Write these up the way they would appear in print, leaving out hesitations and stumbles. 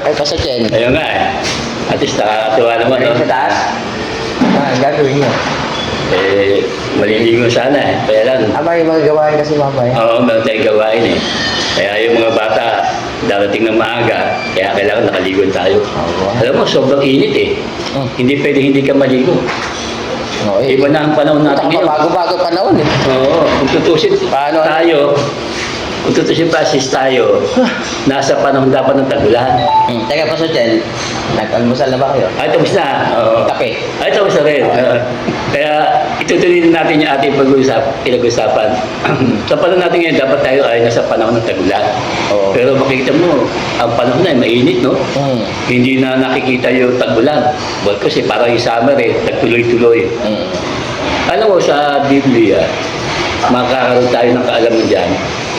Ay, pa sa Chen. Ayun nga eh. At least nakakatuwa naman, no? Sa taas. Gagawin nyo. Eh, maliligo sana eh. Kaya lang, May mga gawain kasi mamaya. oo, meron tayong gawain eh. Kaya yung mga bata, darating ng maaga, kaya kailangan nakaligo tayo. Oo. Alam mo, sobrang init eh. Hindi pwede hindi ka maligo. Oo, eh. Iba na ang panahon natin ngayon. Bago-bago panahon eh. Oo, kung tutusin Paano? tayo, kung tutusin pasis tayo, nasa panahon dapat ng tagulan. Teka pa sa Chen, nag-almusal na ba kayo? Ay, tapos na. Oo. Kape. Ay, tapos na rin. Kaya itutuloy din natin yung ating pinag-usapan. Sa panahon natin ngayon, dapat tayo ay nasa panahon ng tagulan. Oo. Pero makikita mo, ang panahon na ay mainit, no? Hindi na nakikita yung tagulan. Well, kasi parang yung summer eh, nagtuloy-tuloy. Alam mo, sa Biblia, makakaroon tayo ng kaalaman dyan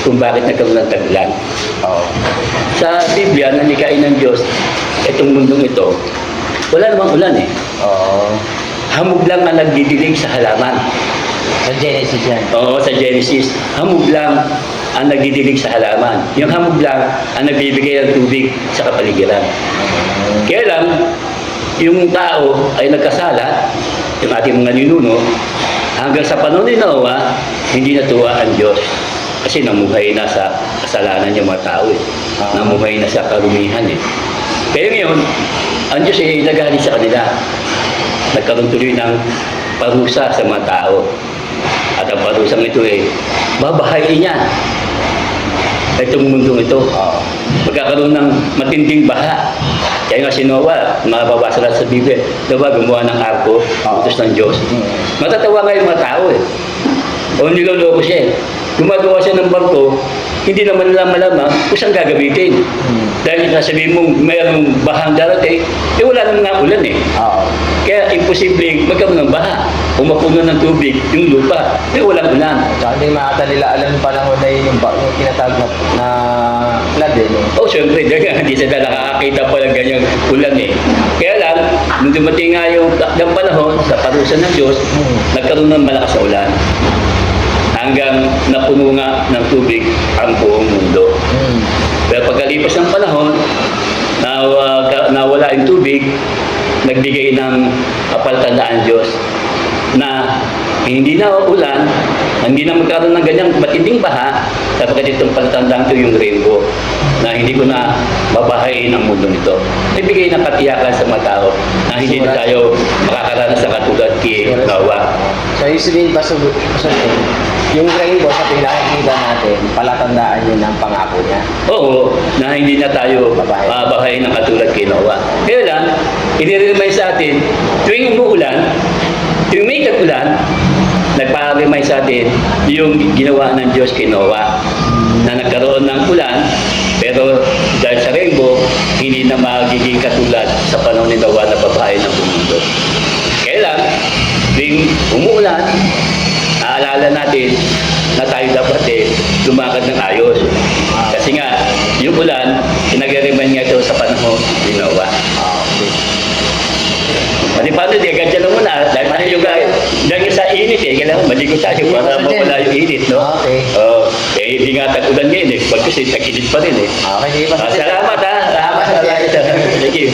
kung bakit nagkaroon ng tagulan. Oo. Sa Biblia, nanikain ng Diyos, itong mundong ito, wala namang ulan eh. Oo. Hamog lang ang nagdidilig sa halaman. Sa Genesis yan. Oo, sa Genesis, hamog lang ang nagdidilig sa halaman. Yung hamog lang ang nagbibigay ng tubig sa kapaligiran. Kaya lang, yung tao ay nagkasala, yung ating mga ninuno, hanggang sa panahon ni Noah, hindi natuwa ang Diyos. Kasi namuhay na sa kasalanan yung mga tao eh. Namuhay na sa karumihan eh. Kaya ngayon, ang Diyos ay nagalit sa kanila. Nagkaroon tuloy ng parusa sa mga tao. At ang parusang ito eh, babahayin niya itong mundong ito. Magkakaroon ng matinding baha. Kaya nga si Noah, mababasa lang sa Biblia, diba, gumawa ng arko, utos ng Diyos. Matatawa nga yung mga tao eh. O niloloko siya eh. Gumagawa siya ng barko, hindi naman nila malaman kung saan gagamitin. Dahil sasabihin mo, mayroong bahang darating, eh wala naman nga ulan eh. Kaya imposible magkaroon ng baha o mapuno ng tubig yung lupa, eh walang ulan. Tsaka hindi nila alam yung panahon na yung tinatawag na flood eh. Oh, syempre, dahil hindi sila nakakakita pa ng ganyang ulan eh. Kaya lang, nung dumating nga yung takdang panahon sa parusa ng Diyos, nagkaroon ng malakas na ulan. Hanggang napuno nga ng tubig ang buong mundo. Pero pagkalipas ng panahon, nawala yung tubig, nagbigay ng palatandaan Diyos na hindi na ulan, hindi na magkaroon ng ganyang matinding baha, sapagkat itong palatandaan ito yung rainbow, na hindi ko na babahayin ang mundo nito. Ibigay ng katiyakan sa mga tao na hindi na tayo makakaranas ng katulad kay Noah. So, yung sabihin ba sa yung rainbow sa pinakikita natin, palatandaan yun ang pangako niya. Oo, na hindi na tayo babahayin ng katulad kay Noah. Kaya lang, i-remind sa atin, tuwing umuulan, tuwing may tag-ulan, nagpa-remind sa atin yung ginawa ng Diyos kay Noah na nagkaroon ng ulan, pero dahil sa rainbow, hindi na magiging katulad sa panahon ni Noah na babahayin ng mundo. Kaya lang, tuwing umuulan, naalala natin na tayo dapat lumakad ng ayos. Kasi nga, yung ulan, pinag-remind nga ito sa panahon ni Noah. Paano, agad dyan na muna. Dahil sa init kailangan maligo tayo para mawala yung init, no? Okay. Hindi nga tag-ulan ngayon Pag kasi tag-init pa rin Okay, sige pa. Salamat ha. Salamat. Thank you.